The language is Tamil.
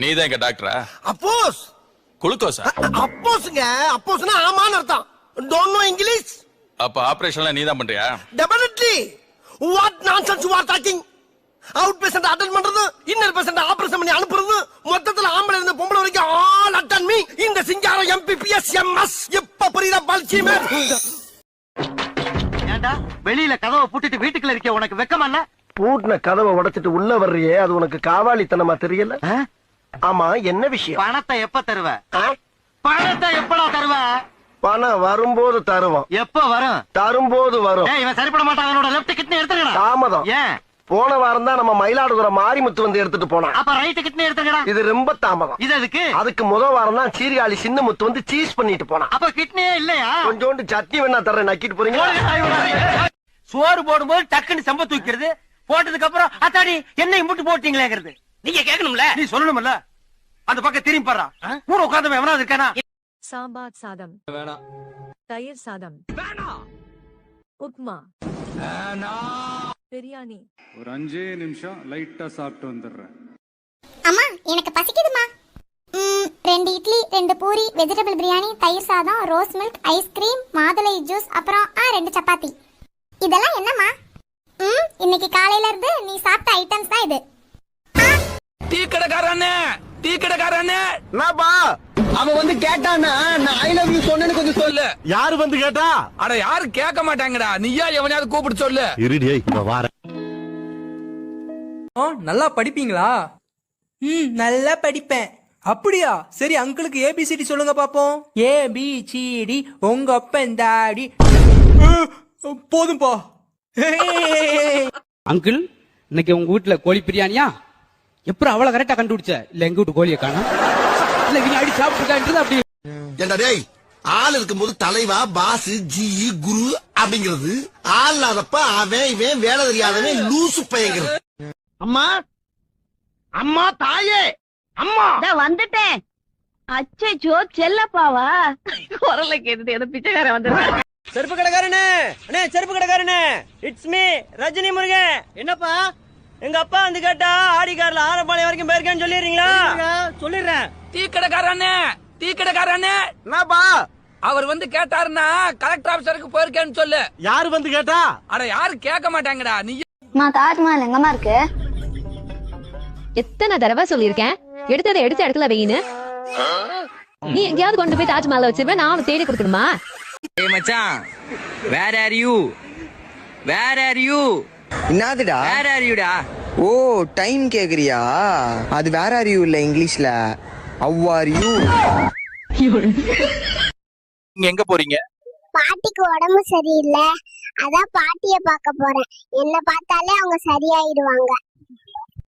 நீதான் எங்க டாக்டரா? அப்போஸ் குளுக்கோஸா? அப்போஸ்ங்க, அப்போஸ்னா ஆமான்னு அர்த்தம். Don't know English? அப்ப ஆபரேஷன்லாம் நீதான் பண்றியா? Definitely. What nonsense you are talking? Out patient attend பண்றது, இன்னர் பேஷண்ட் ஆபரேஷன் பண்ணி அனுப்புறது, மொத்தத்துல ஆம்பளை இருந்து பொம்பளை வரைக்கும் ஆல் அட்டெண்ட் மீ. இந்த சிங்காரம் எம்பிபிஎஸ் எம்எஸ் எப்ப புரியுதா பல்சிமே? ஏண்டா வெளியில கதவை பூட்டிட்டு வீட்டுக்குள்ள இருக்க உனக்கு வெக்கமா இல்ல? பூட்டின கதவை உடைச்சிட்டு உள்ள வர்றியே, அது உனக்கு காவாலித்தனமா தெரியல? ஆமா, என்ன விஷயம்? பணத்தை எப்ப தருவ? பணத்தை எப்படா தருவ? பணம் வரும்போது தருவோம். எப்ப வரும்? தரும்போது வரும். இவன் சரிப்பட மாட்டான். அவனோட லெஃப்ட் கிட்னி எடுத்துக்கடா. தாமதம். ஏன்? போன வாரம் தான் நம்ம மயிலாடுதுறை மாரிமுத்து வந்து எடுத்துட்டு போனான். அப்ப ரைட் கிட்னி எடுத்துக்கடா. இது ரொம்ப தாமதம். இது எதுக்கு? அதுக்கு முதல் வாரம் தான் சீர்காழி சின்னமுத்து வந்து சீஸ் பண்ணிட்டு போனான். அப்ப கிட்னியே இல்லையா? கொஞ்சோண்டு சட்னி வேணா தர்றேன், நக்கிட்டு போறீங்களா? சோறு போடும்போது டக்குன்னு செம்ப தூக்கிறது, போட்டதுக்கு அப்புறம் அத்தாடி என்னை முட்டு போட்டீங்களேங்கிறது. நீங்க கேட்கணும்ல, நீ சொல்லணும்ல. அந்த பக்கம் திரும்பி பாறா. கூட உட்கார்ந்து எவனாவது இருக்கானா? சாம்பார் சாதம் வேணாம், தயிர் சாதம் வேணாம், உப்மா வேணாம், பிரியாணி. ஒரு 5 நிமிஷம் லைட்டா சாப்பிட்டு வந்துடுறேன். அம்மா எனக்கு பசிக்குதுமா. 2 இட்லி, 2 பூரி, வெஜிடபிள் பிரியாணி, தயிர் சாதம், ரோஸ் மில்க், ஐஸ்கிரீம், மாதுளை ஜூஸ், அப்புறம் 2 சப்பாத்தி. இதெல்லாம் என்னம்மா? இன்னைக்கு காலையில இருந்து நீ சாப்பிட்ட ஐட்டம்ஸ் தான் இது. டீ கடைக்காரனே, டீ கடைக்காரனே. என்னப்பா அவன் வந்து கேட்டானா, நான் ஐ லவ் யூ சொன்னேன்னு கொஞ்சம் சொல்லு. யாரு வந்து கேட்டா? அட யாரு கேட்க மாட்டாங்கடா, நீயா எவனையாவது கூப்பிட்டு சொல்லு. இருடியே இங்க வார. நல்லா படிப்பீங்களா? நல்லா படிப்பேன். அப்படியா? சரி, அங்கிளுக்கு ஏபிசிடி சொல்லுங்க பாப்போம். ஏபிசிடி உங்க அப்பன் தாடி. போதும்பா. அங்கிள், இன்னைக்கு உங்க வீட்டுல கோழி பிரியாணியா? எப்படி அவ்வளவு கரெக்டா கண்டுபிடிச்ச? இல்ல எங்க வீட்டு கோழியை காணோம், இல்ல இவங்க அடி சாப்பிட்டு அப்படி. ஏண்டா டேய், ஆள் இருக்கும்போது தலைவா, பாஸ், ஜி, குரு அப்படிங்கிறது, ஆள் இல்லாதப்ப அவன் இவன் வேலை தெரியாதவன் லூசு பையங்கிறது. அம்மா, அம்மா, தாயே, அம்மா வந்துட்டேன். அச்சோ, செல்லப்பாவா? குரலை கேட்டுட்டு ஏதோ பிச்சைக்காரன் வந்துருக்கான். செருப்பு கடைக்காரனே, அண்ணே செருப்பு கடைக்காரனே, இட்ஸ் மீ ரஜினி முருகன். என்னப்பா? எங்க அப்பா வந்து கேட்டா ஆடிக்கார்ல ஆரப்பாளையம் வரைக்கும் போயிருக்கேன்னு சொல்லிடுறீங்களா? சொல்லிடுறேன். டீ கடைக்காரனே, டீ கடைக்காரனே. என்னப்பா? அவர் வந்து கேட்டாருன்னா கலெக்டர் ஆபீசருக்கு போயிருக்கேன்னு சொல்லு. யாரு வந்து கேட்டா? அட யாரு கேட்க மாட்டாங்கடா. நீ தாஜ்மஹால் எங்கம்மா இருக்கு? எத்தனை தடவை சொல்லிருக்கேன், எடுத்த இடத்துல வெயின்னு. நீ எங்கேயாவது கொண்டு போய் தாஜ்மஹால் வச்சிருவேன், நான் தேடி கொடுக்கணுமா? ஏய் மச்சான், where are you? Where are you? என்னதுடா? Where R யூடா? ஓ, டைம் கேக்குறியா? அது வேற ஆர் யூ இல்ல, இங்கிலீஷ்ல ஹவ் ஆர் யூ. நீங்க எங்க போறீங்க? பாட்டிக்கு உடம்பு சரியில்லை, அதான் பாட்டிய பார்க்க போறேன். என்ன பார்த்தாலே அவங்க சரியாயிடுவாங்க.